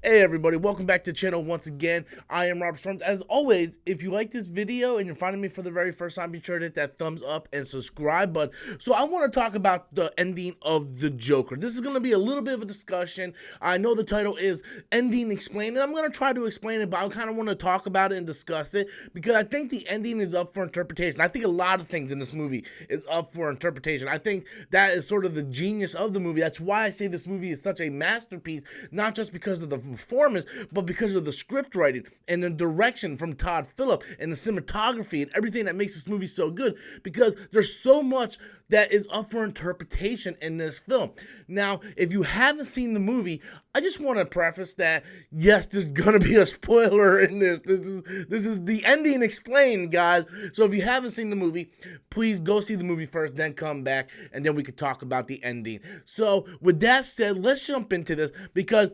Hey everybody, welcome back to the channel once again. I am Robert Storms. As always, if you like this video and you're finding me for the very first time, be sure to hit that thumbs up and subscribe button. So I want to talk about the ending of The Joker. This is going to be a little bit of a discussion. I know the title is Ending Explained, and I'm going to try to explain it, but I kind of want to talk about it and discuss it because I think the ending is up for interpretation. I think a lot of things in this movie is up for interpretation. I think that is sort of the genius of the movie. That's why I say this movie is such a masterpiece, not just because of the performance, but because of the script writing and the direction from Todd Phillip and the cinematography and everything that makes this movie so good, because there's so much that is up for interpretation in this film. Now, if you haven't seen the movie, I just want to preface that, yes, there's going to be a spoiler in this. This is the ending explained, guys. So if you haven't seen the movie, please go see the movie first, then come back, and then we could talk about the ending. So with that said, let's jump into this, because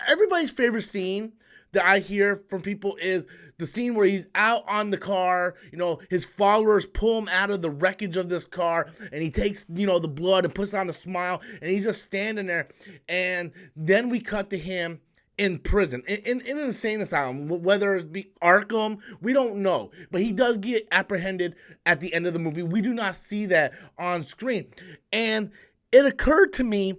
everybody's favorite scene that I hear from people is the scene where he's out on the car, his followers pull him out of the wreckage of this car, and he takes, the blood and puts on a smile, and he's just standing there, and then we cut to him in prison, in an insane asylum, whether it be Arkham, we don't know, but he does get apprehended at the end of the movie. We do not see that on screen, and it occurred to me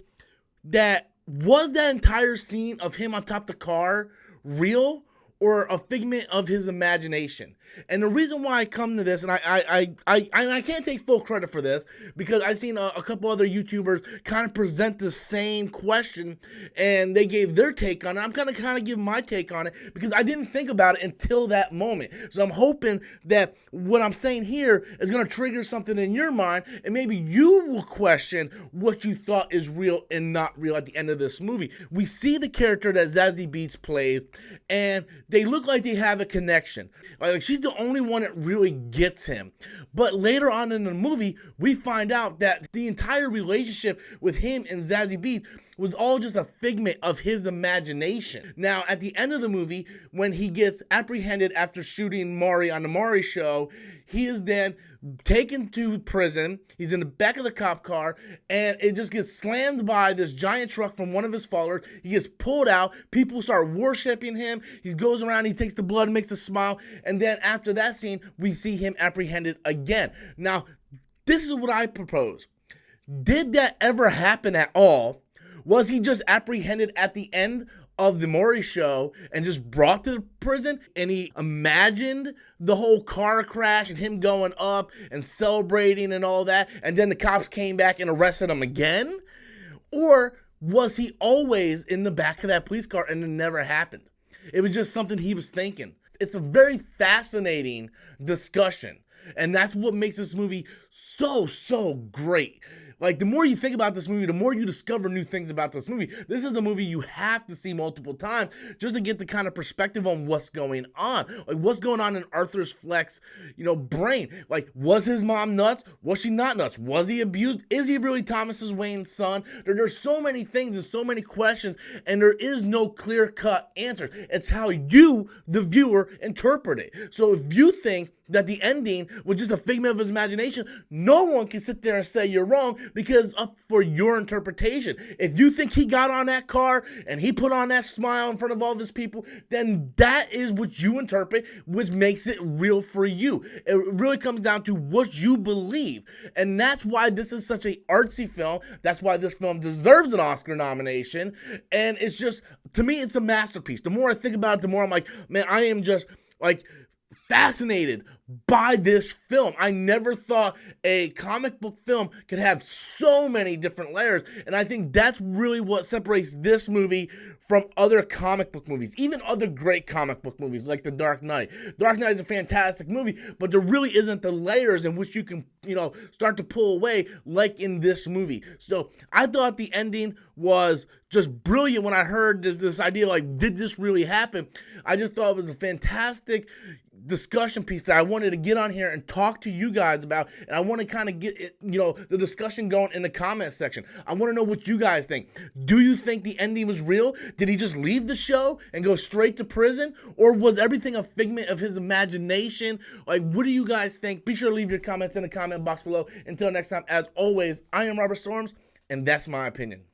that, was that entire scene of him on top of the car real or a figment of his imagination? And the reason why I come to this, and I can't take full credit for this, because I've seen a couple other YouTubers kind of present the same question, and they gave their take on it. I'm kind of give my take on it, because I didn't think about it until that moment. So I'm hoping that what I'm saying here is going to trigger something in your mind, and maybe you will question what you thought is real and not real at the end of this movie. We see the character that Zazie Beetz plays, and they look like they have a connection. Like, she's the only one that really gets him. But later on in the movie, we find out that the entire relationship with him and Zazie Beetz was all just a figment of his imagination. Now, at the end of the movie, when he gets apprehended after shooting Maury on the Maury show, he is then taken to prison. He's in the back of the cop car, and it just gets slammed by this giant truck from one of his followers. He gets pulled out. People start worshiping him. He goes around, he takes the blood, and makes a smile, and then after that scene, we see him apprehended again. Now, this is what I propose. Did that ever happen at all? Was he just apprehended at the end of the Maury show and just brought to the prison, and he imagined the whole car crash and him going up and celebrating and all that, and then the cops came back and arrested him again? Or was he always in the back of that police car and it never happened? It was just something he was thinking. It's a very fascinating discussion, and that's what makes this movie so great. Like, the more you think about this movie, the more you discover new things about this movie. This is the movie you have to see multiple times just to get the kind of perspective on what's going on. Like, what's going on in Arthur Fleck's, brain. Like, was his mom nuts? Was she not nuts? Was he abused? Is he really Thomas Wayne's son? There's so many things and so many questions, and there is no clear-cut answer. It's how you, the viewer, interpret it. So if you think that the ending was just a figment of his imagination, no one can sit there and say you're wrong, because up for your interpretation. If you think he got on that car and he put on that smile in front of all of his people, then that is what you interpret, which makes it real for you. It really comes down to what you believe. And that's why this is such an artsy film. That's why this film deserves an Oscar nomination. And it's just, to me, it's a masterpiece. The more I think about it, the more I'm like, man, I am just like fascinated by this film. I never thought a comic book film could have so many different layers, and I think that's really what separates this movie from other comic book movies, even other great comic book movies like The Dark Knight. Dark Knight is a fantastic movie, but there really isn't the layers in which you can, start to pull away like in this movie. So I thought the ending was just brilliant when I heard this idea, like, did this really happen? I just thought it was a fantastic discussion piece that I wanted to get on here and talk to you guys about, and I want to kind of get it, the discussion going in the comment section. I want to know what you guys think. Do you think the ending was real? Did he just leave the show and go straight to prison, or was everything a figment of his imagination? Like, what do you guys think? Be sure to leave your comments in the comment box below. Until next time, as always, I am Robert Storms, and that's my opinion.